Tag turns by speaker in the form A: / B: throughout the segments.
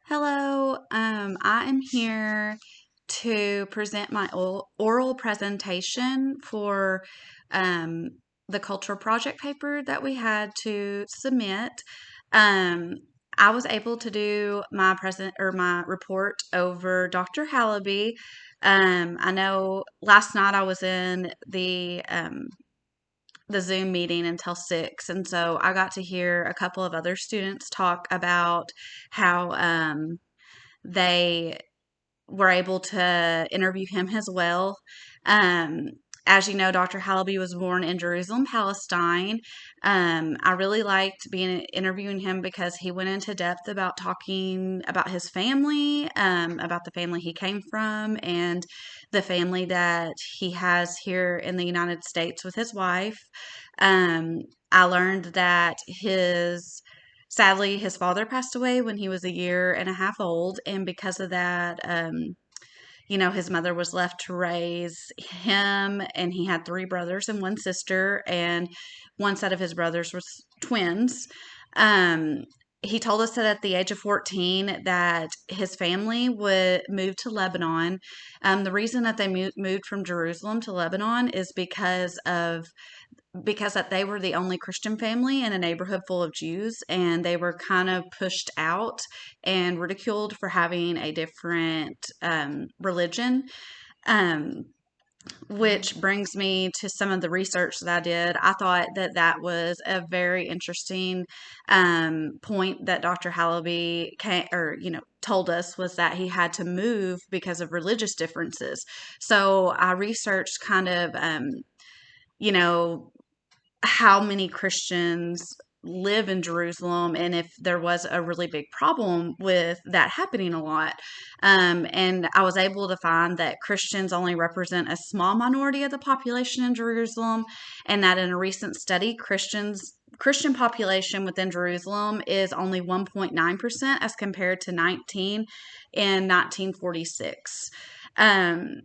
A: Hello, I am here to present my oral presentation for um, the cultural project paper that we had to submit. Um, I was able to do my report over Dr. Hallaby. I know last night I was in the Zoom meeting until 6. And so I got to hear a couple of other students talk about how they were able to interview him as well. Um, as you know, Dr. Hallaby was born in Jerusalem, Palestine. I really liked being interviewing him because he went into depth about talking about his family, about the family he came from, and the family that he has here in the United States with his wife. I learned that sadly, his father passed away when he was a year and a half old, and because of that, his mother was left to raise him, and he had three brothers and one sister, and one set of his brothers was twins. Um, he told us that at the age of 14 that his family would move to Lebanon. The reason that they moved from Jerusalem to Lebanon is because that they were the only Christian family in a neighborhood full of Jews, and they were kind of pushed out and ridiculed for having a different religion. Um, which brings me to some of the research that I did. I thought that that was a very interesting point that Dr. Hallaby told us, was that he had to move because of religious differences. So I researched kind of you know how many Christians live in Jerusalem, and if there was a really big problem with that happening a lot. And I was able to find that Christians only represent a small minority of the population in Jerusalem, and that in a recent study, Christian population within Jerusalem is only 1.9% as compared to 19 in 1946. Um,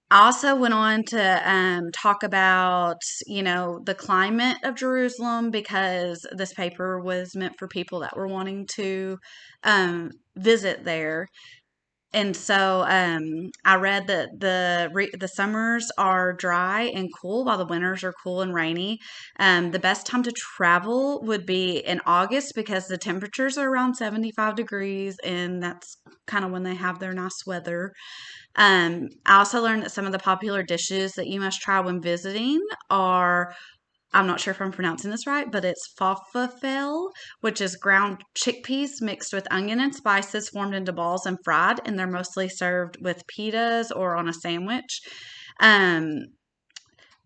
A: I also went on to talk about, the climate of Jerusalem, because this paper was meant for people that were wanting to visit there. And so I read that the summers are dry and cool, while the winters are cool and rainy. The best time to travel would be in August, because the temperatures are around 75 degrees, and that's kind of when they have their nice weather. I also learned that some of the popular dishes that you must try when visiting are, I'm not sure if I'm pronouncing this right, but it's falafel, which is ground chickpeas mixed with onion and spices formed into balls and fried, and they're mostly served with pitas or on a sandwich. Um,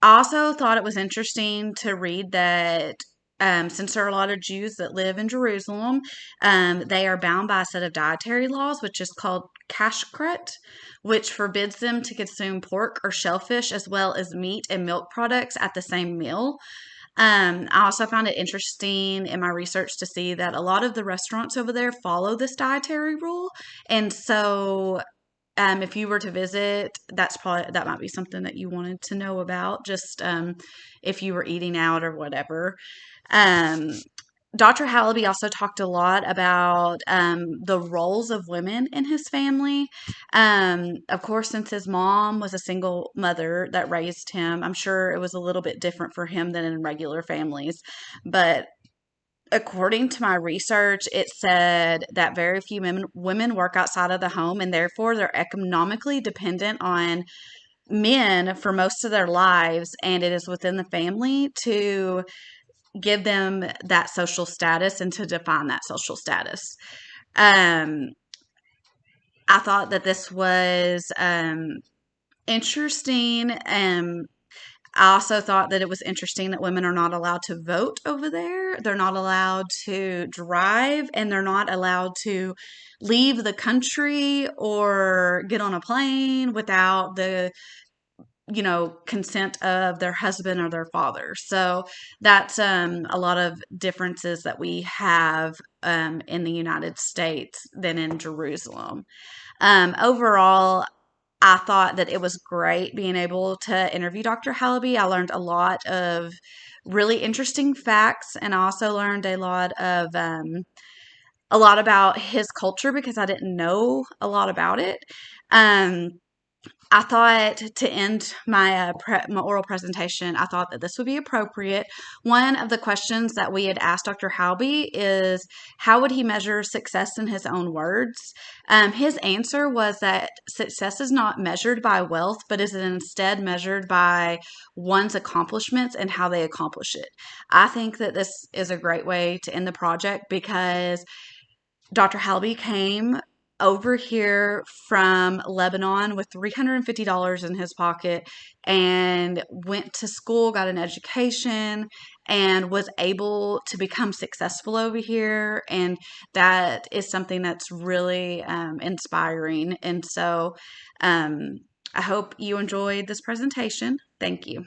A: I also thought it was interesting to read that since there are a lot of Jews that live in Jerusalem, they are bound by a set of dietary laws, which is called kashrut, which forbids them to consume pork or shellfish, as well as meat and milk products at the same meal. I also found it interesting in my research to see that a lot of the restaurants over there follow this dietary rule. And so if you were to visit, that might be something that you wanted to know about, just if you were eating out or whatever. Um, Dr. Hallaby also talked a lot about the roles of women in his family. Of course, since his mom was a single mother that raised him, I'm sure it was a little bit different for him than in regular families. But according to my research, it said that very few women work outside of the home, and therefore they're economically dependent on men for most of their lives. And it is within the family to give them that social status and to define that social status. Um, I thought that this was interesting. I also thought that it was interesting that women are not allowed to vote over there. They're not allowed to drive, and they're not allowed to leave the country or get on a plane without the consent of their husband or their father. So that's a lot of differences that we have in the United States than in Jerusalem. Overall, I thought that it was great being able to interview Dr. Hallaby. I learned a lot of really interesting facts, and I also learned a lot of a lot about his culture because I didn't know a lot about it. Um, I thought to end my oral presentation, I thought that this would be appropriate. One of the questions that we had asked Dr. Halby is how would he measure success in his own words? His answer was that success is not measured by wealth, but is instead measured by one's accomplishments and how they accomplish it. I think that this is a great way to end the project because Dr. Halby came over here from Lebanon with $350 in his pocket and went to school, got an education, and was able to become successful over here. And that is something that's really inspiring. And so I hope you enjoyed this presentation. Thank you.